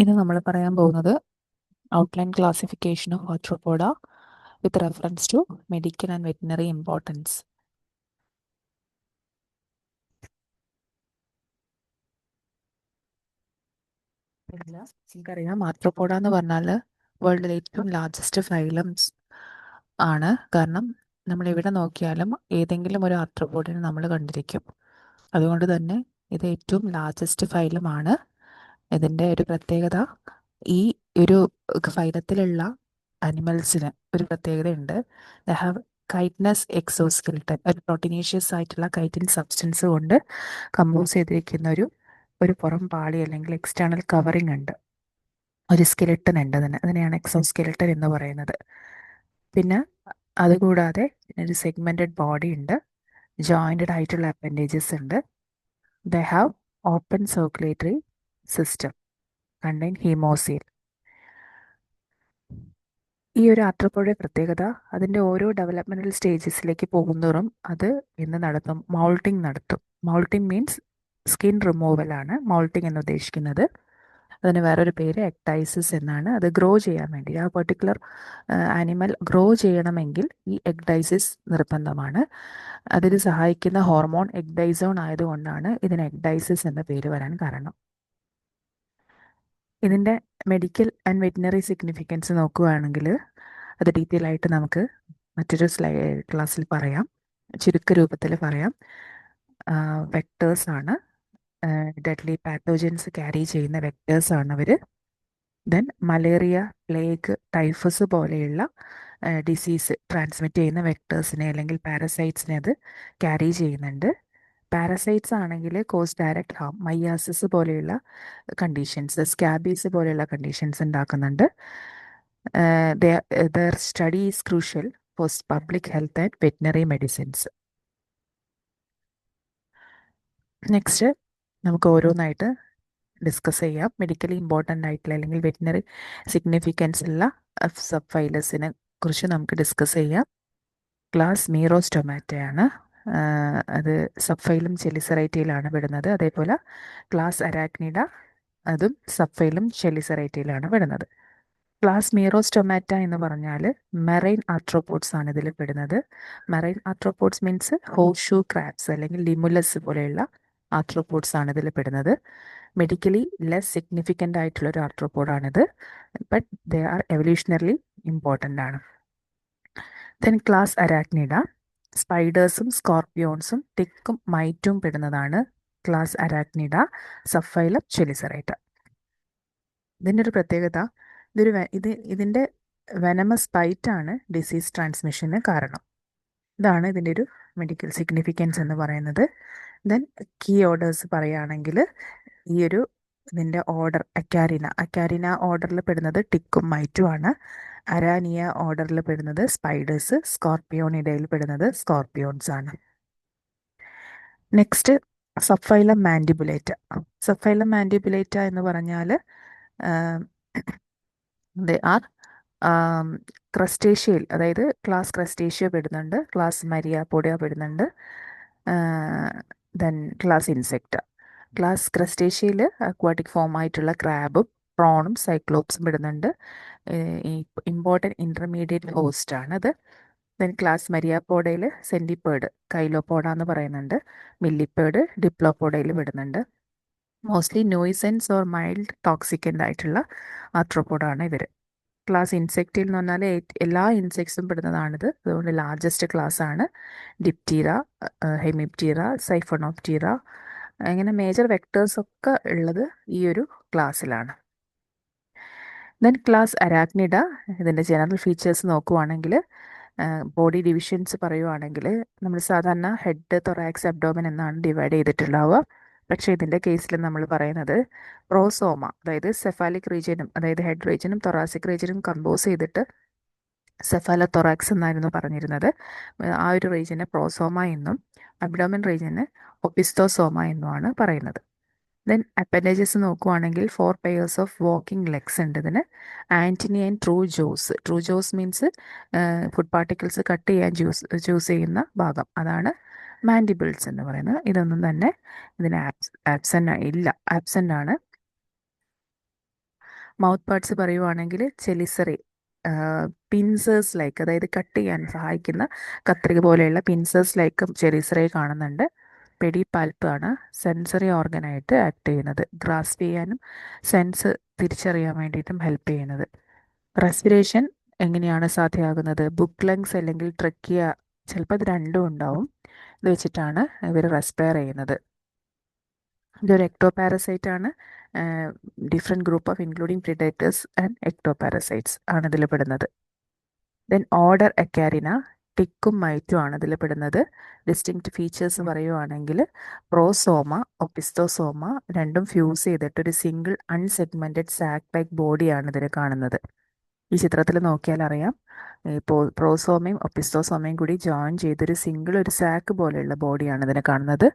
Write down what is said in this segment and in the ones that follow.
ഇന്ന് നമ്മൾ പറയാൻ പോകുന്നത് outline classification of arthropoda with reference to medical and veterinary importance. നമുക്കറിയാം ആർത്രോപോഡ എന്ന് പറഞ്ഞാൽ വേൾഡിലെ ഏറ്റവും ലാർജസ്റ്റ് ഫൈലംസ് ആണ്. കാരണം നമ്മൾ എവിടെ നോക്കിയാലും ഏതെങ്കിലും ഒരു ആർത്രോപോഡിനെ നമ്മൾ കണ്ടിരിക്കും. അതുകൊണ്ട് തന്നെ ഇത് ഏറ്റവും ലാർജസ്റ്റ് ഫൈലമാണ്. ഇതിൻ്റെ ഒരു പ്രത്യേകത, ഈ ഒരു ഫൈലത്തിലുള്ള അനിമൽസിന് ഒരു പ്രത്യേകതയുണ്ട്. ദ ഹാവ് കൈറ്റ്നസ് എക്സോസ്കെൽട്ടൻ, ഒരു പ്രോട്ടീനേഷ്യസ് ആയിട്ടുള്ള കൈറ്റിൻ സബ്സ്റ്റൻസ് കൊണ്ട് കമ്പോസ് ചെയ്തിരിക്കുന്ന ഒരു പുറം പാളി അല്ലെങ്കിൽ എക്സ്റ്റേണൽ കവറിങ് ഉണ്ട്. ഒരു സ്കെലിട്ടൻ ഉണ്ട് അതിനെയാണ് എക്സോസ്കെലിട്ടൻ എന്ന് പറയുന്നത്. പിന്നെ അതുകൂടാതെ ഒരു സെഗ്മെന്റഡ് ബോഡി ഉണ്ട്, ജോയിന്റഡ് ആയിട്ടുള്ള അപ്പൻഡേജസ് ഉണ്ട്. They have open circulatory system, contain haemocele. ഈ ഒരു ആർത്രോപോഡയുടെ പ്രത്യേകത, അതിൻ്റെ ഓരോ ഡെവലപ്മെന്റൽ സ്റ്റേജസിലേക്ക് പോകുന്നതോറും അത് നടത്തും, മൗൾട്ടിങ് നടത്തും. മൗൾട്ടിങ് മീൻസ് സ്കിൻ റിമൂവൽ ആണ് മൗൾട്ടിങ് എന്ന് ഉദ്ദേശിക്കുന്നത്. അതിന് വേറൊരു പേര് എക്ടൈസിസ് എന്നാണ്. അത് ഗ്രോ ചെയ്യാൻ വേണ്ടി, ആ പെർട്ടിക്കുലർ ആനിമൽ ഗ്രോ ചെയ്യണമെങ്കിൽ ഈ എക്ടൈസിസ് നിർബന്ധമാണ്. അതിന് സഹായിക്കുന്ന ഹോർമോൺ എക്ടൈസോൺ ആയതുകൊണ്ടാണ് ഇതിന് എക്ടൈസിസ് എന്ന പേര് വരാൻ കാരണം. ഇതിൻ്റെ മെഡിക്കൽ ആൻഡ് വെറ്റിനറി സിഗ്നിഫിക്കൻസ് നോക്കുകയാണെങ്കിൽ അത് ഡീറ്റെയിൽ ആയിട്ട് നമുക്ക് മറ്റൊരു ക്ലാസ്സിൽ പറയാം. ചുരുക്ക രൂപത്തിൽ പറയാം. വെക്ടേഴ്സ് ആണ്, ഡെഡ്ലി പാത്തോജൻസ് ക്യാരി ചെയ്യുന്ന വെക്ടേഴ്സ് ആണ് അവർ. ദെൻ മലേറിയ, പ്ലേഗ്, ടൈഫസ് പോലെയുള്ള ഡിസീസ് ട്രാൻസ്മിറ്റ് ചെയ്യുന്ന വെക്ടേഴ്സിനെ അല്ലെങ്കിൽ പാരസൈറ്റ്സിനെ അത് ക്യാരി ചെയ്യുന്നുണ്ട്. പാരസൈറ്റ്സ് ആണെങ്കിൽ കോസ് ഡയറക്റ്റ് ഹാം, മയ്യാസിസ് പോലെയുള്ള കണ്ടീഷൻസ്, സ്കാബീസ് പോലെയുള്ള കണ്ടീഷൻസ് ഉണ്ടാക്കുന്നുണ്ട്. There study is crucial for public health and veterinary medicines. Next നമുക്ക് ഓരോന്നായിട്ട് ഡിസ്കസ് ചെയ്യാം. മെഡിക്കലി ഇമ്പോർട്ടൻ്റ് ആയിട്ടുള്ള അല്ലെങ്കിൽ വെറ്റിനറി സിഗ്നിഫിക്കൻസ് ഉള്ള സബ് ഫൈലസിനെ കുറിച്ച് നമുക്ക് ഡിസ്കസ് ചെയ്യാം. ക്ലാസ് മീറോസ്റ്റൊമാറ്റയാണ്, അത് സബ് ഫൈലം ചെലിസറൈറ്റയിലാണ് പെടുന്നത്. അതേപോലെ ക്ലാസ് അരാക്നിഡ, അതും സബ് ഫൈലം ചെലിസറൈറ്റയിലാണ് പെടുന്നത്. ക്ലാസ് മീറോസ്റ്റൊമാറ്റ എന്ന് പറഞ്ഞാൽ മെറൈൻ ആർത്രോപോഡ്സ് ആണ് ഇതിൽ പെടുന്നത്. Marine arthropods means horseshoe crabs അല്ലെങ്കിൽ ലിമുലസ് പോലെയുള്ള ആർത്രോപോഡ്സ് ആണ് ഇതിൽ പെടുന്നത്. മെഡിക്കലി ലെസ് സിഗ്നിഫിക്കൻ്റ് ആയിട്ടുള്ള ഒരു ആർത്രോപോഡാണിത്, but they are evolutionary important ആണ്. ദെൻ ക്ലാസ് അരാക്നിഡ, സ്പൈഡേഴ്സും സ്കോർപ്പിയോൺസും ടിക്കും മൈറ്റും പെടുന്നതാണ് ക്ലാസ് അരാക്നിഡ, സബ്ഫൈലം ചെലിസറൈറ്റ. ഇതിൻ്റെ ഒരു പ്രത്യേകത, ഇതിൻ്റെ വെനമസ് ബൈറ്റാണ് ഡിസീസ് ട്രാൻസ്മിഷന് കാരണം. ഇതാണ് ഇതിൻ്റെ ഒരു മെഡിക്കൽ സിഗ്നിഫിക്കൻസ് എന്ന് പറയുന്നത്. ദെൻ കീ ഓർഡേഴ്സ് പറയുകയാണെങ്കിൽ ഇതിൻ്റെ ഓർഡർ അക്കാരിന ഓർഡറിൽ പെടുന്നത് ടിക്കും മൈറ്റും ആണ്. അരാനിയ ഓർഡറിൽ പെടുന്നത് സ്പൈഡേഴ്സ്, സ്കോർപ്പിയോണിഡയിൽ പെടുന്നത് സ്കോർപ്പിയോൺസ് ആണ്. Next subphylum mandibulata. Subphylum mandibulata എന്ന് പറഞ്ഞാൽ ദേ ആർ ക്രസ്റ്റേഷ്യയിൽ, അതായത് ക്ലാസ് ക്രസ്റ്റേഷ്യ പെടുന്നുണ്ട്, ക്ലാസ് മരിയാപോഡിയ പെടുന്നുണ്ട്, ദെൻ ക്ലാസ് ഇൻസെക്റ്റ. ക്ലാസ് ക്രസ്റ്റേഷ്യയിൽ അക്വാട്ടിക് ഫോം ആയിട്ടുള്ള ക്രാബും പ്രോണും സൈക്ലോപ്സും പെടുന്നുണ്ട്. ഇമ്പോർട്ടൻറ്റ് ഇൻ്റർമീഡിയറ്റ് ഹോസ്റ്റ് ആണത്. ദെൻ ക്ലാസ് മരിയാപോഡയിൽ സെൻറ്റിപ്പേഡ്, കൈലോപോഡ എന്ന് പറയുന്നുണ്ട്, മില്ലിപ്പേഡ്, ഡിപ്ലോപോഡയിൽ പെടുന്നുണ്ട്. Mostly nuisance or mild toxicant ആയിട്ടുള്ള ആർത്രോപോഡാണ് ഇവർ. ക്ലാസ് ഇൻസെക്റ്റിൽ എന്ന് പറഞ്ഞാൽ എല്ലാ ഇൻസെക്ട്സും പെടുന്നതാണിത്, അതുകൊണ്ട് ലാർജസ്റ്റ് ക്ലാസ് ആണ്. ഡിപ്റ്റീറ, ഹെമിപ്റ്റീറ, സൈഫോണോപ്റ്റീറ, അങ്ങനെ മേജർ വെക്ടേഴ്സ് ഒക്കെ ഉള്ളത് ഈ ഒരു ക്ലാസ്സിലാണ്. ദെൻ ക്ലാസ് അരാക്നിഡ, ഇതിൻ്റെ ജനറൽ ഫീച്ചേഴ്സ് നോക്കുവാണെങ്കിൽ, ബോഡി ഡിവിഷൻസ് പറയുവാണെങ്കിൽ നമ്മൾ സാധാരണ ഹെഡ്, തൊറാക്സ്, അബ്ഡോമൻ എന്നാണ് ഡിവൈഡ് ചെയ്തിട്ടുണ്ടാവുക. പക്ഷേ ഇതിൻ്റെ കേസിൽ നമ്മൾ പറയുന്നത് പ്രോസോമ, അതായത് സെഫാലിക് റീജിയനും അതായത് ഹെഡ് റീജിയനും തൊറാസിക് റീജിയനും കമ്പോസ് ചെയ്തിട്ട് സെഫാലോതൊറാക്സ് എന്നായിരുന്നു പറഞ്ഞിരുന്നത്. ആ ഒരു റീജിയനെ പ്രോസോമ എന്നും അബ്ഡോമൻ റീജിയനെ ഒപ്പിസ്തോസോമ എന്നുമാണ് പറയുന്നത്. ദെൻ അപ്പൻഡേജസ് നോക്കുവാണെങ്കിൽ 4 pairs ഓഫ് വാക്കിംഗ് ലെഗ്സ് ഉണ്ട് ഇതിന്. Antennae and true jaws means food particles cut ചെയ്യാൻ ചൂസ് ചെയ്യുന്ന ഭാഗം, അതാണ് മാൻഡിബിൾസ് എന്ന് പറയുന്നത്. ഇതൊന്നും തന്നെ ഇതിന് ആബ്സെൻ്റ് ആണ്. മൗത്ത് പാർട്സ് പറയുവാണെങ്കിൽ ചെലിസറി, പിൻസേഴ്സ് ലൈക്ക്, അതായത് കട്ട് ചെയ്യാൻ സഹായിക്കുന്ന കത്രിക പോലെയുള്ള പിൻസേഴ്സ് ലൈക്കും ചെലിസറി കാണുന്നുണ്ട്. പെഡിപാൽപ്പ് ആണ് സെൻസറി ഓർഗനായിട്ട് ആക്ട് ചെയ്യുന്നത്, ഗ്രാസ്പ് ചെയ്യാനും സെൻസ് തിരിച്ചറിയാൻ വേണ്ടിയിട്ടും ഹെൽപ്പ് ചെയ്യുന്നത്. റെസ്പിറേഷൻ എങ്ങനെയാണ് സാധ്യമാകുന്നത്? ബുക്ക് ലങ്സ് അല്ലെങ്കിൽ ട്രക്കിയ, ചിലപ്പോൾ ഇത് രണ്ടും ഉണ്ടാവും. ഇത് വെച്ചിട്ടാണ് ഇവർ റെസ്പയർ ചെയ്യുന്നത്. ഇതൊരു എക്ടോപാരസൈറ്റ് ആണ്. Different group of including predators and ectoparasites ആണ് ഇതിൽ പെടുന്നത്. ദെൻ ഓർഡർ എക്കാരിന, ടിക്കും മൈറ്റും ആണ് ഇതിൽ പെടുന്നത്. ഡിസ്റ്റിങ്ക്റ്റ് ഫീച്ചേഴ്സ് പറയുവാണെങ്കിൽ പ്രോസോമ, ഒപ്പിസ്തോസോമ രണ്ടും ഫ്യൂസ് ചെയ്തിട്ട് ഒരു സിംഗിൾ അൺസെഗ്മെൻറ്റഡ് സാക്ക് ലൈക്ക് ബോഡിയാണ് ഇതിൽ കാണുന്നത്. ഈ ചിത്രത്തിൽ നോക്കിയാൽ അറിയാം, ഇപ്പോൾ പ്രോസോമയും ഒപ്പിസ്തോസോമയും കൂടി ജോയിൻ ചെയ്തൊരു സിംഗിൾ ഒരു സാക്ക് പോലെയുള്ള ബോഡിയാണ് ഇതിനെ കാണുന്നത്.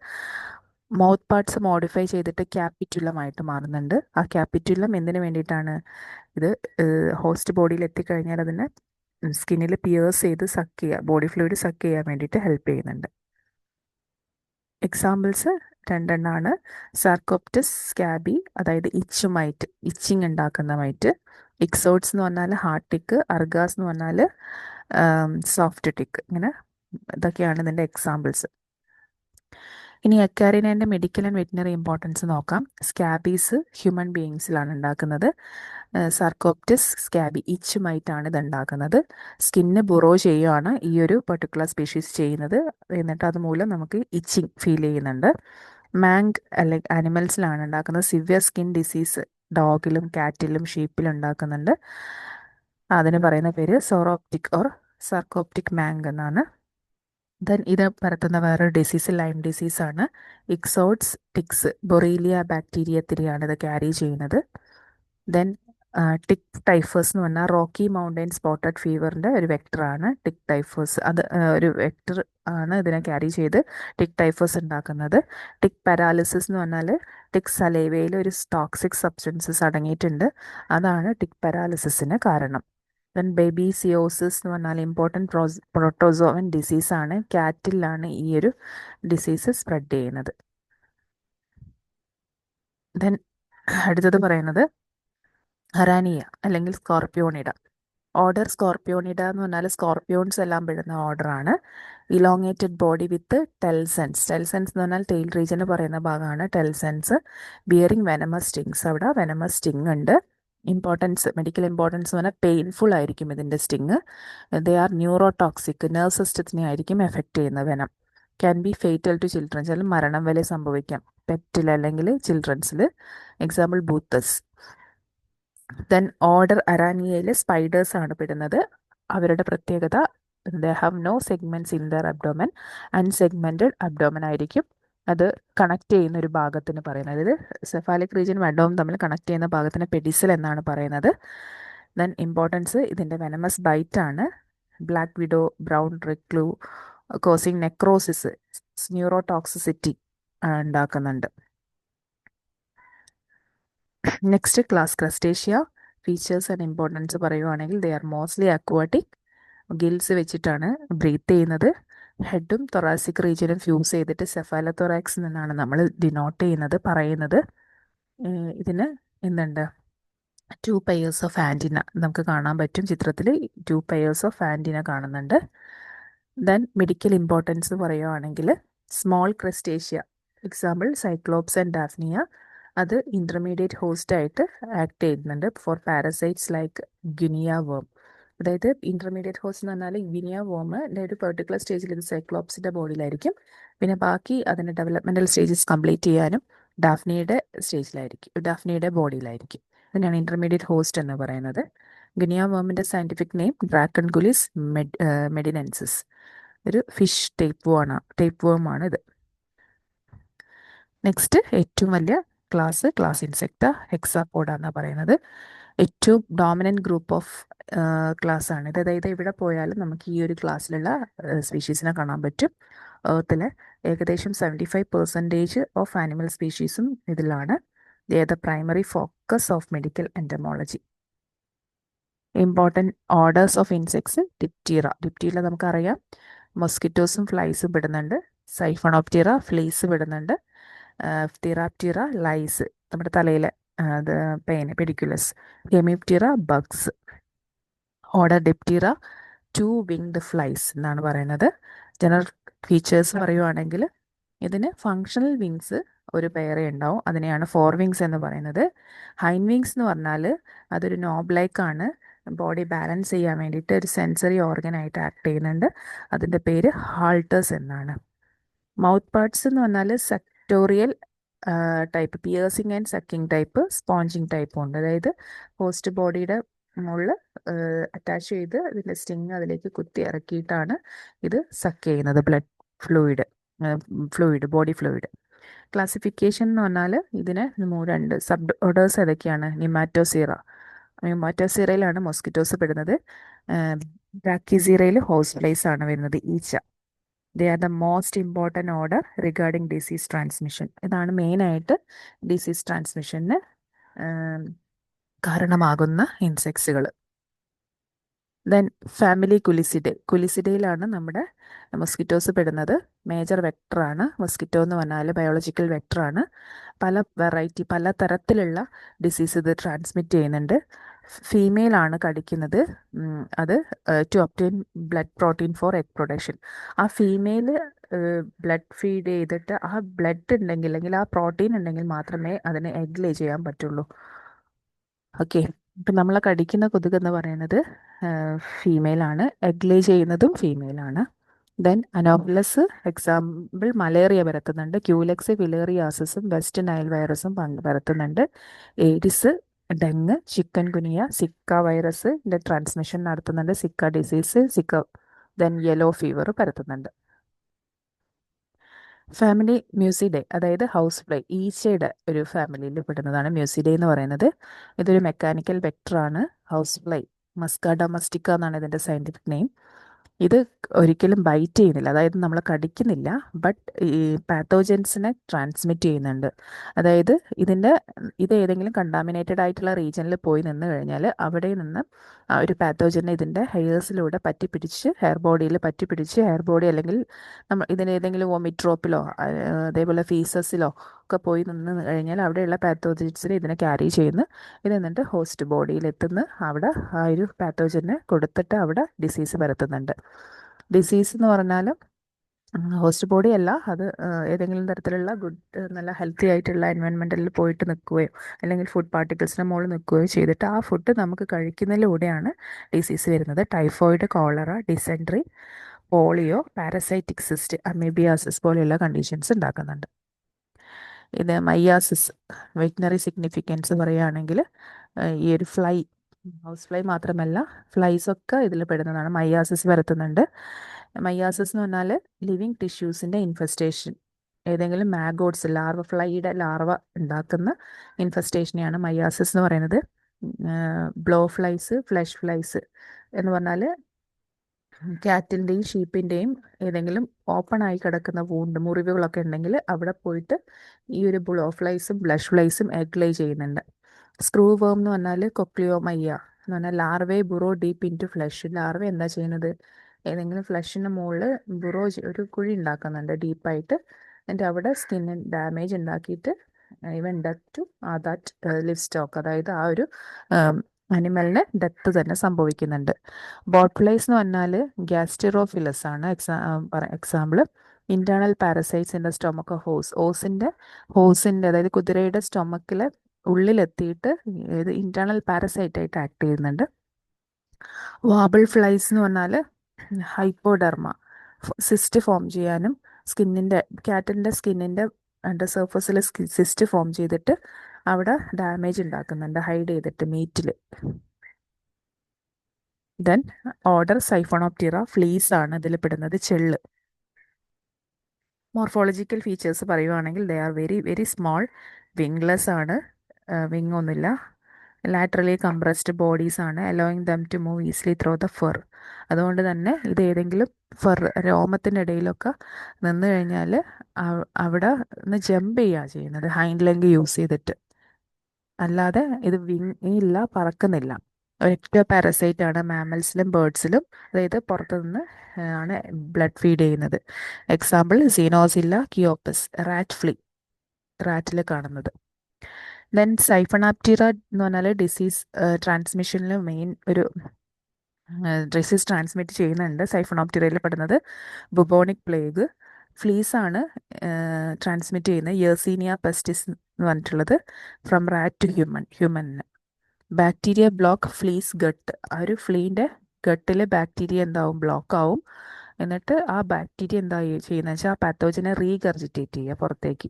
മൗത്ത് പാർട്സ് മോഡിഫൈ ചെയ്തിട്ട് ക്യാപിറ്റുലമായിട്ട് മാറുന്നുണ്ട്. ആ ക്യാപിറ്റുലം എന്തിനു വേണ്ടിയിട്ടാണ്? ഇത് ഹോസ്റ്റ് ബോഡിയിൽ എത്തിക്കഴിഞ്ഞാൽ അതിനെ സ്കിന്നിൽ പിയേഴ്സ് ചെയ്ത് സക്ക് ചെയ്യുക, ബോഡി ഫ്ലൂയിഡ് സക്ക് ചെയ്യാൻ വേണ്ടിയിട്ട് ഹെൽപ്പ് ചെയ്യുന്നുണ്ട്. എക്സാമ്പിൾസ് രണ്ടെണ്ണമാണ്. സാർക്കോപ്റ്റസ് സ്കാബി, അതായത് ഇച്ചുമൈറ്റ്, ഇച്ചിങ് ഉണ്ടാക്കുന്ന മൈറ്റ്. ഇക്സോഡ്സ് എന്ന് പറഞ്ഞാൽ ഹാർഡ് ടിക്ക്, അർഗാസ് എന്ന് പറഞ്ഞാൽ സോഫ്റ്റ് ടിക്ക്. ഇങ്ങനെ ഇതൊക്കെയാണ് ഇതിൻ്റെ എക്സാമ്പിൾസ്. ഇനി എക്കാരിനേൻ്റെ മെഡിക്കൽ ആൻഡ് വെറ്റിനറി ഇമ്പോർട്ടൻസ് നോക്കാം. സ്കാബീസ് ഹ്യൂമൻ ബീയിങ്സിലാണ് ഉണ്ടാക്കുന്നത്. സാർക്കോപ്റ്റസ് സ്കാബി ഇച്ചുമൈറ്റാണ് ഇത് ഉണ്ടാക്കുന്നത്. സ്കിന്ന് ബുറോ ചെയ്യുകയാണ് ഈ ഒരു പെർട്ടിക്കുലർ സ്പീഷീസ് ചെയ്യുന്നത്, എന്നിട്ട് അതുമൂലം നമുക്ക് ഇച്ചിങ് ഫീൽ ചെയ്യുന്നുണ്ട്. മാങ്ക് അല്ലെങ്കിൽ ആനിമൽസിലാണ് ഉണ്ടാക്കുന്നത്. സിവിയർ സ്കിൻ ഡിസീസ് ഡോഗിലും കാറ്റിലും ഷീപ്പിലും ഉണ്ടാക്കുന്നുണ്ട്. അതിന് പറയുന്ന പേര് സോറോപ്റ്റിക് ഓർ സാർക്കോപ്റ്റിക് മാങ്ക് എന്നാണ്. ദെൻ ഇത് പരത്തുന്ന വേറൊരു ഡിസീസ് ലൈം ഡിസീസാണ്. ഇക്സോഡ്സ് ടിക്സ് ബൊറീലിയ ബാക്ടീരിയ തിരിയാണ് ഇത് ക്യാരി ചെയ്യുന്നത്. ദെൻ ടിക് ടൈഫേഴ്സ് എന്ന് പറഞ്ഞാൽ റോക്കി മൗണ്ടൻ സ്പോട്ടഡ് ഫീവറിൻ്റെ ഒരു വെക്ടറാണ് ടിക് ടൈഫേഴ്സ്. അത് ഒരു വെക്ടർ ആണ് ഇതിനെ ക്യാരി ചെയ്ത് ടിക് ടൈഫേഴ്സ് ഉണ്ടാക്കുന്നത്. ടിക് പാരാലിസിസ് എന്ന് പറഞ്ഞാൽ ടിക് സലേവയിൽ ഒരു ടോക്സിക് സബ്സ്റ്റൻസസ് അടങ്ങിയിട്ടുണ്ട്, അതാണ് ടിക് പാരാലിസിസിന് കാരണം. ദെൻ ബേബീസിയോസിസ് എന്ന് പറഞ്ഞാൽ ഇമ്പോർട്ടൻറ്റ് പ്രോട്ടോസോവൻ ഡിസീസാണ്. കാറ്റിലാണ് ഈ ഒരു ഡിസീസ് സ്പ്രെഡ് ചെയ്യുന്നത്. ദെൻ അടുത്തത് പറയുന്നത് അറാനിയ അല്ലെങ്കിൽ സ്കോർപ്പിയോണിഡ. ഓർഡർ സ്കോർപ്പിയോണിഡ എന്ന് പറഞ്ഞാൽ സ്കോർപ്പിയോൺസ് എല്ലാം പെടുന്ന ഓർഡറാണ്. Elongated body with ടെൽസെൻസ്. ടെൽസെൻസ് എന്ന് പറഞ്ഞാൽ ടെയിൽ റീജന് പറയുന്ന ഭാഗമാണ് ടെൽസെൻസ്. ബിയറിംഗ് വെനമസ് സ്റ്റിങ്സ്, അവിടെ വെനമസ് സ്റ്റിങ് ഉണ്ട്. ഇമ്പോർട്ടൻസ്, മെഡിക്കൽ ഇമ്പോർട്ടൻസ് എന്ന് പറഞ്ഞാൽ പെയിൻഫുൾ ആയിരിക്കും ഇതിൻ്റെ sting. They are neurotoxic, nerve സിസ്റ്റത്തിനെ ആയിരിക്കും എഫക്റ്റ് ചെയ്യുന്ന venom. Can be fatal to children, ചില മരണം വരെ സംഭവിക്കാം പെറ്റിൽ അല്ലെങ്കിൽ ചിൽഡ്രൻസിൽ. Example buthus. ദെൻ ഓർഡർ അറാനിയയിൽ സ്പൈഡേഴ്സ് ആണ് പെടുന്നത്. അവരുടെ പ്രത്യേകത they have no segments in their abdomen, unsegmented abdomen ആയിരിക്കും. അത് കണക്ട് ചെയ്യുന്ന ഒരു ഭാഗത്തിന് പറയുന്നത്, അതായത് സെഫാലിക് റീജിയനും അഡോം തമ്മിൽ കണക്ട് ചെയ്യുന്ന ഭാഗത്തിന് പെഡിസൽ എന്നാണ് പറയുന്നത്. ദെൻ ഇമ്പോർട്ടൻസ്, ഇതിൻ്റെ വെനമസ് ബൈറ്റ് ആണ്. Black widow, brown recluse causing necrosis, neurotoxicity ഉണ്ടാക്കുന്നുണ്ട്. Next class crustacea. Features and importance പറയുവാണെങ്കിൽ they are mostly aquatic, gills വെച്ചിട്ടാണ് ബ്രീത്ത് ചെയ്യുന്നത്. ഹെഡും തൊറാസിക് റീജിയനും ഫ്യൂസ് ചെയ്തിട്ട് സെഫാലോതൊറാക്സ് എന്നാണ് നമ്മൾ ഡിനോട്ട് ചെയ്യുന്നത്, പറയുന്നത്. ഇതിന് എന്തുണ്ട്? 2 pairs ഓഫ് ആൻറ്റിന നമുക്ക് കാണാൻ പറ്റും ചിത്രത്തിൽ. 2 pairs ഓഫ് ആൻറ്റിന കാണുന്നുണ്ട്. ദെൻ മെഡിക്കൽ ഇമ്പോർട്ടൻസ് പറയുവാണെങ്കിൽ small Crustacea, example Cyclops and Daphnia, അത് ഇൻ്റർമീഡിയറ്റ് ഹോസ്റ്റായിട്ട് ആക്ട് ചെയ്യുന്നുണ്ട് ഫോർ പാരസൈറ്റ്സ് ലൈക്ക് ഗിനിയ വേം. അതായത് ഇൻ്റർമീഡിയറ്റ് ഹോസ്റ്റ് എന്ന് പറഞ്ഞാൽ ഗിനിയ വേമിൻ്റെ ഒരു പെർട്ടിക്കുലർ സ്റ്റേജിൽ ഇത് സൈക്ലോപ്സിൻ്റെ ബോഡിയിലായിരിക്കും, പിന്നെ ബാക്കി അതിൻ്റെ ഡെവലപ്മെൻറ്റൽ സ്റ്റേജസ് കംപ്ലീറ്റ് ചെയ്യാനും ഡാഫ്നിയുടെ ബോഡിയിലായിരിക്കും. ഇതിനാണ് ഇൻ്റർമീഡിയറ്റ് ഹോസ്റ്റ് എന്ന് പറയുന്നത്. ഗിനിയ വേമിൻ്റെ സയൻറ്റിഫിക് നെയിം ഡ്രാക്കൺകുലിസ് മെഡിനൻസിസ്, ഒരു ഫിഷ് ടേപ്പ് വേമാണ് ഇത്. നെക്സ്റ്റ് ഏറ്റവും വലിയ ക്ലാസ് ഇൻസെക്ട, ഹെക്സാപോഡ എന്നാണ് പറയുന്നത്. ഏറ്റവും ഡോമിനൻറ്റ് ഗ്രൂപ്പ് ഓഫ് ക്ലാസ് ആണ് ഇത്. അതായത് ഇവിടെ പോയാലും നമുക്ക് ഈ ഒരു ക്ലാസ്സിലുള്ള സ്പീഷീസിനെ കാണാൻ പറ്റും. എർത്തിൽ ഏകദേശം 75% ഓഫ് ആനിമൽ സ്പീഷീസും ഇതിലാണ്. The primary focus of medical entomology. Important orders of insects, diptera നമുക്കറിയാം, മൊസ്കിറ്റോസും ഫ്ലൈസും പെടുന്നുണ്ട്. സൈഫണോപ്റ്റീറ ഫ്ലീസ് പെടുന്നുണ്ട്. തിറാപ്റ്റീറ ലൈസ്, നമ്മുടെ തലയിലെ അത് pediculus. Hemiptera bugs. Order diptera two winged flies എന്നാണ് പറയുന്നത്. ജനറൽ ഫീച്ചേഴ്സ് പറയുവാണെങ്കിൽ ഇതിന് ഫങ്ഷണൽ വിങ്സ് ഒരു പെയറേ ഉണ്ടാവും, അതിനെയാണ് ഫോർ വിങ്സ് എന്ന് പറയുന്നത്. ഹൈൻ വിങ്സ് എന്ന് പറഞ്ഞാൽ അതൊരു നോബ്ലൈക്കാണ്, ബോഡി ബാലൻസ് ചെയ്യാൻ വേണ്ടിയിട്ട് ഒരു സെൻസറി ഓർഗനായിട്ട് ആക്ട് ചെയ്യുന്നുണ്ട്. അതിൻ്റെ പേര് ഹാൾട്ടേഴ്സ് എന്നാണ്. മൗത്ത് പാർട്സ് എന്ന് പറഞ്ഞാൽ sectorial type, piercing and sucking type, sponging ടൈപ്പും ഉണ്ട്. അതായത് ഹോസ്റ്റ് ബോഡിയുടെ മുകളിൽ അറ്റാച്ച് ചെയ്ത് അതിൻ്റെ സ്റ്റിങ് അതിലേക്ക് കുത്തി ഇറക്കിയിട്ടാണ് ഇത് സക്ക് ചെയ്യുന്നത്, blood fluid body fluid. Classification എന്ന് പറഞ്ഞാൽ ഇതിന് രണ്ട് സബ് ഓർഡേഴ്സ് ഏതൊക്കെയാണ്? ന്യൂമാറ്റോസീറയിലാണ് മോസ്കിറ്റോസ് പെടുന്നത്. ബ്രാക്കിസീറയിൽ ഹോസ് ഫ്ലൈസ് ആണ് വരുന്നത്, ഈച്ച. They are the most important order regarding disease transmission. ഇതാണ് മെയിനായിട്ട് ഡിസീസ് ട്രാൻസ്മിഷന് കാരണമാകുന്ന ഇൻസെക്ട്സുകൾ. ദെൻ ഫാമിലി കുലിസിഡയിലാണ് നമ്മുടെ മൊസ്കിറ്റോസ് പെടുന്നത്. മേജർ വെക്ടറാണ് മൊസ്കിറ്റോ എന്ന് പറഞ്ഞാൽ, ബയോളജിക്കൽ വെക്ടറാണ്. പല തരത്തിലുള്ള ഡിസീസ് ഇത് ട്രാൻസ്മിറ്റ് ചെയ്യുന്നുണ്ട്. ഫീമെയിലാണ് കടിക്കുന്നത്. അത് to obtain blood protein for egg production. ആ ഫീമെയിൽ ബ്ലഡ് ഫീഡ് ചെയ്തിട്ട് ആ ബ്ലഡ് ഉണ്ടെങ്കിൽ, അല്ലെങ്കിൽ ആ പ്രോട്ടീൻ ഉണ്ടെങ്കിൽ മാത്രമേ അതിനെ എഗ് ലേ ചെയ്യാൻ പറ്റുള്ളൂ. ഓക്കെ, ഇപ്പം നമ്മളെ കടിക്കുന്ന കൊതുക് എന്ന് പറയുന്നത് ഫീമെയിലാണ്, എഗ് ലേ ചെയ്യുന്നതും ഫീമെയിലാണ്. ദെൻ അനോഫിലസ് എക്സാമ്പിൾ മലേറിയ പരത്തുന്നുണ്ട്. ക്യൂലെക്സ് ഫിലേറിയാസിസും വെസ്റ്റ് നൈൽ വൈറസും പരത്തുന്നുണ്ട്. Aedes, dengue, chikungunya, Zika വൈറസിൻ്റെ ട്രാൻസ്മിഷൻ നടത്തുന്നുണ്ട്. Zika disease, then yellow fever പരത്തുന്നുണ്ട്. ഫാമിലി മ്യൂസിഡേ, അതായത് ഹൗസ് ഫ്ലൈ, ഈച്ചയുടെ ഒരു ഫാമിലിയിൽ പെടുന്നതാണ് മ്യൂസിഡേ എന്ന് പറയുന്നത്. ഇതൊരു മെക്കാനിക്കൽ വെക്ടറാണ്. ഹൗസ് ഫ്ലൈ മസ്ക ഡൊമസ്റ്റിക്ക എന്നാണ് ഇതിൻ്റെ സയൻറ്റിഫിക് നെയിം. ഇത് ഒരിക്കലും ബൈറ്റ് ചെയ്യുന്നില്ല, അതായത് നമ്മൾ കടിക്കുന്നില്ല, ബട്ട് ഈ പാത്തോജൻസിനെ ട്രാൻസ്മിറ്റ് ചെയ്യുന്നുണ്ട്. അതായത് ഇത് ഏതെങ്കിലും കണ്ടാമിനേറ്റഡ് ആയിട്ടുള്ള റീജിയനിൽ പോയി നിന്ന് കഴിഞ്ഞാൽ അവിടെ നിന്ന് ആ ഒരു പാത്തോജനെ ഇതിൻ്റെ ഹെയർസിലൂടെ പറ്റിപ്പിടിച്ച് ഹെയർ ബോഡി അല്ലെങ്കിൽ ഇതിനേതെങ്കിലും വോമിട്രോപ്പിലോ അതേപോലെ ഫീസസിലോ ഒക്കെ പോയി നിന്ന് കഴിഞ്ഞാൽ അവിടെയുള്ള പാത്തോജൻസിനെ ഇതിനെ ക്യാരി ചെയ്യുന്നു. ഇത് എന്നിട്ട് ഹോസ്റ്റ് ബോഡിയിൽ എത്തുന്നു. അവിടെ ആ ഒരു പാത്തോജനെ കൊടുത്തിട്ട് അവിടെ ഡിസീസ് പരത്തുന്നുണ്ട്. ഡിസീസ് എന്ന് പറഞ്ഞാൽ ഹോസ്റ്റ് ബോഡി അല്ല, അത് ഏതെങ്കിലും തരത്തിലുള്ള നല്ല ഹെൽത്തി ആയിട്ടുള്ള എൻവയോൺമെൻറ്റിൽ പോയിട്ട് നിൽക്കുകയോ അല്ലെങ്കിൽ ഫുഡ് പാർട്ടിക്കിൾസിന് മുകളിൽ നിൽക്കുകയോ ചെയ്തിട്ട് ആ ഫുഡ് നമുക്ക് കഴിക്കുന്നതിലൂടെയാണ് ഡിസീസ് വരുന്നത്. Typhoid, cholera, dysentery, polio, parasitic cyst, amoebiasis പോലെയുള്ള കണ്ടീഷൻസ് ഉണ്ടാക്കുന്നുണ്ട്. ഇത് മയ്യാസിസ്, വെറ്റിനറി സിഗ്നിഫിക്കൻസ് പറയുകയാണെങ്കിൽ ഈ ഒരു ഹൗസ് ഫ്ലൈ മാത്രമല്ല ഫ്ലൈസൊക്കെ ഇതിൽ പെടുന്നതാണ്. മയ്യാസിസ് പരത്തുന്നുണ്ട്. മയ്യാസിസ് എന്ന് പറഞ്ഞാൽ ലിവിങ് ടിഷ്യൂസിൻ്റെ ഇൻഫെസ്റ്റേഷൻ, ഏതെങ്കിലും മാഗോട്സ്, ഫ്ലൈയുടെ ലാർവ ഉണ്ടാക്കുന്ന ഇൻഫെസ്റ്റേഷനെയാണ് മയ്യാസിസ് എന്ന് പറയുന്നത്. ബ്ലോ ഫ്ലൈസ്, ഫ്ലഷ് ഫ്ലൈസ് എന്ന് പറഞ്ഞാൽ ക്യാറ്റിൻ്റെയും ഷീപ്പിൻ്റെയും ഏതെങ്കിലും ഓപ്പൺ ആയി കിടക്കുന്ന മുറിവുകളൊക്കെ ഉണ്ടെങ്കിൽ അവിടെ പോയിട്ട് ഈ ഒരു ബ്ലോ ഫ്ലൈസും ബ്ലഷ് ഫ്ലൈസും എഗ് ലേ ചെയ്യുന്നുണ്ട്. സ്ക്രൂ വേം എന്ന് പറഞ്ഞാൽ കൊക്ലിയോമയ്യ എന്ന് പറഞ്ഞാൽ larvae burrow deep into flesh. Larva എന്താ ചെയ്യുന്നത്? ഏതെങ്കിലും ഫ്ലഷിൻ്റെ മുകളിൽ ഒരു കുഴി ഉണ്ടാക്കുന്നുണ്ട് ഡീപ്പായിട്ട്. എന്നിട്ട് അവിടെ സ്കിന്നിന് ഡാമേജ് ഉണ്ടാക്കിയിട്ട് even death to that livestock, അതായത് ആ ഒരു അനിമലിന് ഡെത്ത് തന്നെ സംഭവിക്കുന്നുണ്ട്. ബോട്ട് ഫ്ലൈസ് എന്ന് പറഞ്ഞാൽ ഗ്യാസ്റ്റിറോഫിലസ് ആണ് example. Internal parasites in the stomach of ഹോസിൻ്റെ അതായത് കുതിരയുടെ സ്റ്റൊമക്കിൽ ഉള്ളിലെത്തിയിട്ട് ഇത് ഇന്റേണൽ പാരസൈറ്റ് ആയിട്ട് ആക്ട് ചെയ്യുന്നുണ്ട്. വാബിൾ ഫ്ലൈസ് എന്ന് പറഞ്ഞാൽ ഹൈപ്പോഡെർമ, സിസ്റ്റ് ഫോം ചെയ്യാനും ക്യാറ്റിൻ്റെ സ്കിന്നിൻ്റെ അണ്ടർ സർഫസിൽ സിസ്റ്റ് ഫോം ചെയ്തിട്ട് അവിടെ ഡാമേജ് ഉണ്ടാക്കുന്നുണ്ട്, ഹൈഡ് ചെയ്തിട്ട് മീറ്റിൽ. ദെൻ ഓർഡർ സൈഫോണോപ്റ്റീറ, ഫ്ലീസ് ആണ് ഇതിൽ പെടുന്നത്, ചെള്ള്. മോർഫോളജിക്കൽ ഫീച്ചേഴ്സ് പറയുവാണെങ്കിൽ they are very very small, wingless ആണ്, വിങ് ഒന്നുമില്ല, ലാറ്ററലി കംപ്രസ്ഡ് ബോഡീസ് ആണ്, allowing them to move easily through the fur. അതുകൊണ്ട് തന്നെ ഇത് ഏതെങ്കിലും രോമത്തിനിടയിലൊക്കെ നിന്ന് കഴിഞ്ഞാൽ അവിടെ നിന്ന് ജമ്പ് ചെയ്യുക ചെയ്യുന്നത്, ഹൈൻഡ് ലെഗ് യൂസ് ചെയ്തിട്ട്. അല്ലാതെ ഇത് വിങ്ങില്ല, പറക്കുന്നില്ല. ഒരൊറ്റ പാരസൈറ്റ് ആണ് മാമൽസിലും ബേർഡ്സിലും, അതായത് പുറത്തുനിന്ന് ആണ് ബ്ലഡ് ഫീഡ് ചെയ്യുന്നത്. എക്സാമ്പിൾ സീനോസില്ല കിയോപ്പസ്, റാറ്റിൽ കാണുന്നത്. ദെൻ സൈഫണാപ്റ്റീറ എന്ന് പറഞ്ഞാൽ ഡിസീസ് ട്രാൻസ്മിഷനിൽ മെയിൻ ഒരു ഡിസീസ് ട്രാൻസ്മിറ്റ് ചെയ്യുന്നുണ്ട്. സൈഫണോപ്റ്റീറയിൽ പെടുന്നത് ബുബോണിക് പ്ലേഗ്. ഫ്ലീസ് ആണ് ട്രാൻസ്മിറ്റ് ചെയ്യുന്നത്. യേഴ്സീനിയ പെസ്റ്റിസ് എന്ന് പറഞ്ഞിട്ടുള്ളത് from rat to human. Bacteria block fleas gut. ആ ഒരു ഫ്ലീൻ്റെ ഗട്ടിൽ ബാക്ടീരിയ എന്താവും, ബ്ലോക്ക് ആവും. എന്നിട്ട് ആ ബാക്ടീരിയ എന്താ ചെയ്യുന്നത് വെച്ചാൽ ആ പാത്തോജനെ റീഗർജിറ്റേറ്റ് ചെയ്യുക പുറത്തേക്ക്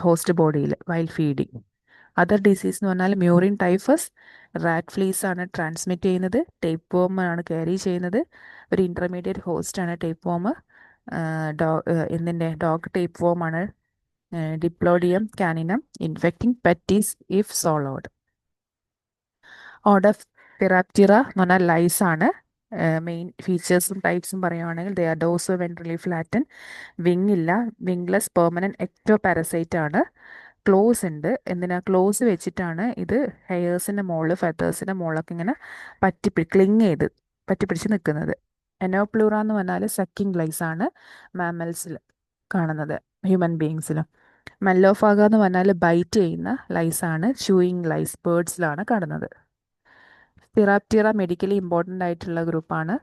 ഹോസ്റ്റ് ബോഡിയിൽ വൈൽ ഫീഡിങ്. അതർ ഡിസീസ് എന്ന് പറഞ്ഞാൽ മ്യൂറിൻ ടൈഫസ്, റാറ്റ് ഫ്ലീസ് ആണ് ട്രാൻസ്മിറ്റ് ചെയ്യുന്നത്. ടേപ്പ് വോം ആണ് ക്യാരി ചെയ്യുന്നത്. ഒരു ഇൻ്റർമീഡിയറ്റ് ഹോസ്റ്റ് ആണ് tape worm. Dog tape worm ആണ് dipylidium caninum infecting pets if swallowed. Order phthiraptera എന്ന് പറഞ്ഞാൽ ലൈസ് ആണ്. മെയിൻ ഫീച്ചേഴ്സും ടൈപ്സും പറയുവാണെങ്കിൽ they are dorsoventrally flatten, wing ഇല്ല, വിങ്ലെസ് പെർമനൻറ്റ് എക്ടോ പാരസൈറ്റ് ആണ്. ക്ലോസ് ഉണ്ട്. ക്ലോസ് വെച്ചിട്ടാണ് ഇത് ഹെയേഴ്സിൻ്റെ മുകളിൽ ഫെതേഴ്സിൻ്റെ മുകളിലൊക്കെ ഇങ്ങനെ പറ്റിപ്പിടിച്ച് നിൽക്കുന്നത്. എനോപ്ലൂറ എന്ന് പറഞ്ഞാൽ സക്കിംഗ് ലൈസ് ആണ് മാമൽസിൽ കാണുന്നത്, ഹ്യൂമൻ ബീങ്സിലും. മെല്ലോഫാഗ എന്ന് പറഞ്ഞാൽ ബൈറ്റ് ചെയ്യുന്ന ലൈസ് ആണ്, ച്യൂയിങ് ലൈസ് ബേർഡ്സിലാണ് കാണുന്നത്. തിറാപ്റ്റിറ മെഡിക്കലി ഇമ്പോർട്ടൻ്റ് ആയിട്ടുള്ള ഗ്രൂപ്പാണ്.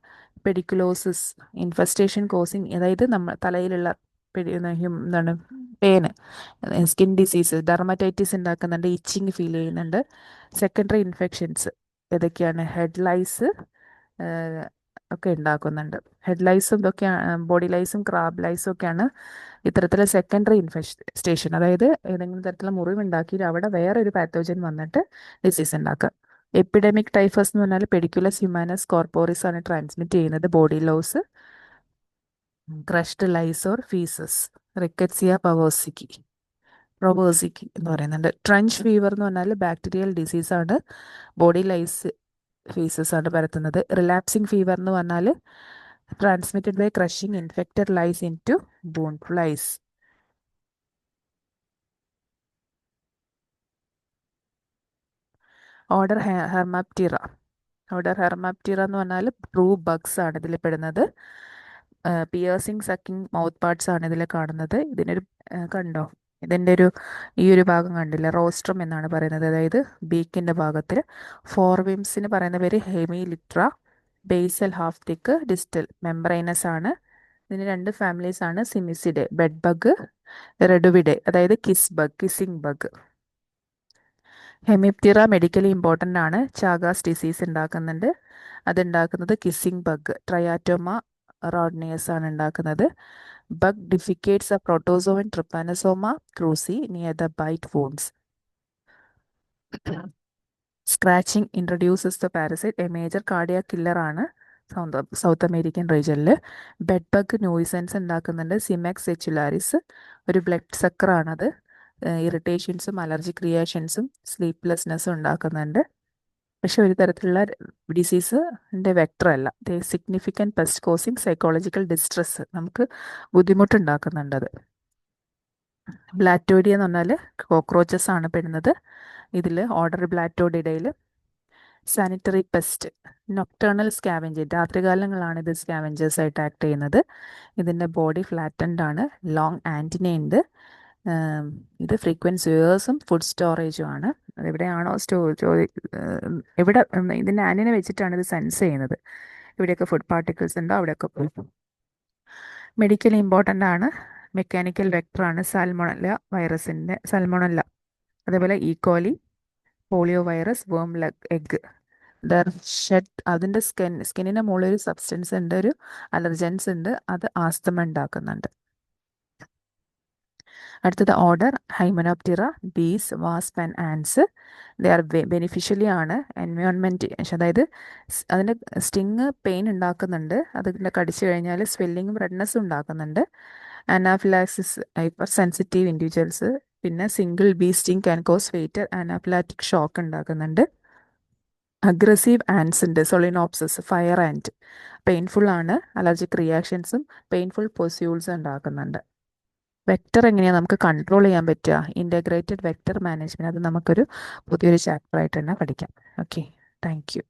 പെഡിക്കുലോസിസ് ഇൻഫെസ്റ്റേഷൻ കോസിങ്, അതായത് തലയിലുള്ള എന്താണ് പേന്, സ്കിൻ ഡിസീസ്, ഡെർമറ്റൈറ്റിസ് ഉണ്ടാക്കുന്നുണ്ട്, ഇച്ചിങ് ഫീൽ ചെയ്യുന്നുണ്ട്. സെക്കൻഡറി ഇൻഫെക്ഷൻസ് ഏതൊക്കെയാണ്? ഹെഡ് ലൈസ് ഒക്കെ ഉണ്ടാക്കുന്നുണ്ട്. ഹെഡ് ലൈസും ഇതൊക്കെയാണ്, ബോഡി ലൈസും ക്രാബ് ലൈസും ഒക്കെയാണ് ഇത്തരത്തിലെ സെക്കൻഡറി ഇൻഫെസ്റ്റേഷൻ. അതായത് ഏതെങ്കിലും തരത്തിലുള്ള മുറിവുണ്ടാക്കിയിട്ട് അവിടെ വേറൊരു പാത്തോജൻ വന്നിട്ട് ഡിസീസ് ഉണ്ടാക്കുക. എപ്പിഡമിക് ടൈഫസ് എന്ന് പറഞ്ഞാൽ പെഡിക്കുലസ് ഹ്യൂമാനസ് കോർപ്പോറിസ് ആണ് ട്രാൻസ്മിറ്റ് ചെയ്യുന്നത്. Body louse, crushed lice or faeces, rickettsia prowazekii എന്ന് പറയുന്നുണ്ട്. ട്രഞ്ച് ഫീവർ എന്ന് പറഞ്ഞാൽ ബാക്ടീരിയൽ ഡിസീസാണ്, ബോഡി ലൈസ് ഫീസസ് ആണ് പരത്തുന്നത്. റിലാപ്സിങ് ഫീവർ എന്ന് പറഞ്ഞാൽ transmitted by crushing infected lice in to bone flies. Order hemiptera. എന്ന് പറഞ്ഞാൽ ട്രൂ ബഗ്സ് ആണ് ഇതിൽ പെടുന്നത്. പിയേഴ്സിങ് സക്കിംഗ് മൗത്ത് പാർട്സ് ആണ് ഇതിൽ കാണുന്നത്. ഇതിനൊരു കണ്ടോ, ഈ ഒരു ഭാഗം കണ്ടില്ല, റോസ്ട്രം എന്നാണ് പറയുന്നത്, അതായത് ബീക്കിൻ്റെ ഭാഗത്തിൽ. ഫോർവിംസിന് പറയുന്ന പേര് ഹെമിലിട്ര. ബേസൽ ഹാഫ് തിക്ക്, ഡിസ്റ്റൽ മെംബ്രൈനസ് ആണ്. ഇതിന് 2 ഫാമിലീസ് ആണ്, സിമിസിഡെ ബെഡ് ബഗ്, റെഡുവിഡെ അതായത് kissing bug. Hemiptera medically important ആണ്, ചാഗാസ് ഡിസീസ് ഉണ്ടാക്കുന്നുണ്ട്. അതുണ്ടാക്കുന്നത് കിസിംഗ് ബഗ്, ട്രയാറ്റോമ റോഡ്നിയസ് ആണ് ഉണ്ടാക്കുന്നത്. Bug defecates a protozoan trypanosoma cruzi near the bite wounds. Scratching introduces the parasite, a major cardiac killer ആണ് south American റീജിയനിൽ. Bed bug nuisance ഉണ്ടാക്കുന്നുണ്ട്. Cimex എച്ചുലാരിസ് ഒരു blood സക്കറാണത്. ഇറിറ്റേഷൻസും allergic റിയാക്ഷൻസും സ്ലീപ്ലെസ്നെസ്സും ഉണ്ടാക്കുന്നുണ്ട്. പക്ഷെ ഒരു തരത്തിലുള്ള ഡിസീസിൻ്റെ വെക്ടർ അല്ല. Significant pest causing psychological distress, നമുക്ക് ബുദ്ധിമുട്ടുണ്ടാക്കുന്നുണ്ടത്. ബ്ലാറ്റോഡിയ എന്ന് പറഞ്ഞാൽ കോക്രോച്ചസ് ആണ് പെടുന്നത് ഇതിൽ. ഓർഡർ ബ്ലാറ്റോഡിഡയിൽ. സാനിറ്ററി പെസ്റ്റ്, നൊക്ടേണൽ സ്കാവെഞ്ചർ, രാത്രികാലങ്ങളാണ് ഇത് സ്കാവെഞ്ചേഴ്സ് ആയിട്ട് ആക്ട് ചെയ്യുന്നത്. ഇതിൻ്റെ ബോഡി ഫ്ലാറ്റൻഡ് ആണ്, ലോങ് ആൻറ്റിന ഉണ്ട്. ഇത് ഫ്രീക്വൻറ്റ് സ്യൂയേഴ്സും ഫുഡ് സ്റ്റോറേജും ആണ്. അതെവിടെയാണോ എവിടെ ഇതിൻ്റെ ആൻറ്റിന വെച്ചിട്ടാണ് ഇത് സെൻസ് ചെയ്യുന്നത്. ഇവിടെയൊക്കെ ഫുഡ് പാർട്ടിക്കിൾസ് ഉണ്ടോ അവിടെയൊക്കെ പോയി. മെഡിക്കലി ഇമ്പോർട്ടൻ്റ് ആണ്, മെക്കാനിക്കൽ വെക്ടറാണ്, സാൽമോണല്ല, അതേപോലെ ഈക്കോലി, പോളിയോ വൈറസ്, വേം എഗ്. അതിൻ്റെ സ്കിന്നിൻ്റെ മുകളിൽ ഒരു സബ്സ്റ്റൻസ് ഉണ്ട്, ഒരു അലർജൻസ് ഉണ്ട്, അത് ആസ്തമ ഉണ്ടാക്കുന്നുണ്ട്. അടുത്തത് order hymenoptera, bees, wasp and ants. They are beneficially ആണ് എൻവയോൺമെൻറ്റ്, അതായത് അതിൻ്റെ സ്റ്റിങ് പെയിൻ ഉണ്ടാക്കുന്നുണ്ട്, അതിൻ്റെ കടിച്ചു കഴിഞ്ഞാൽ സ്വെല്ലിങ്ങും റെഡ്നെസ്സും ഉണ്ടാക്കുന്നുണ്ട്. Anaphylaxis, hypersensitive individuals. പിന്നെ single bee sting can cause fatal anaphylactic shock ഉണ്ടാക്കുന്നുണ്ട്. അഗ്രസീവ് ആൻസ് ഉണ്ട്, സൊളിനോപ്സിസ്, ഫയർ ആൻഡ്, പെയിൻഫുൾ ആണ്, അലർജിക് റിയാക്ഷൻസും പെയിൻഫുൾ പൊസ്യൂൾസും ഉണ്ടാക്കുന്നുണ്ട്. വെക്റ്റർ എങ്ങനെയാണ് നമുക്ക് കൺട്രോൾ ചെയ്യാൻ പറ്റുക? ഇൻ്റഗ്രേറ്റഡ് വെക്റ്റർ മാനേജ്മെൻറ്റ്, അത് നമുക്കൊരു പുതിയൊരു ചാപ്റ്റർ ആയിട്ട് തന്നെ പഠിക്കാം. Okay, thank you.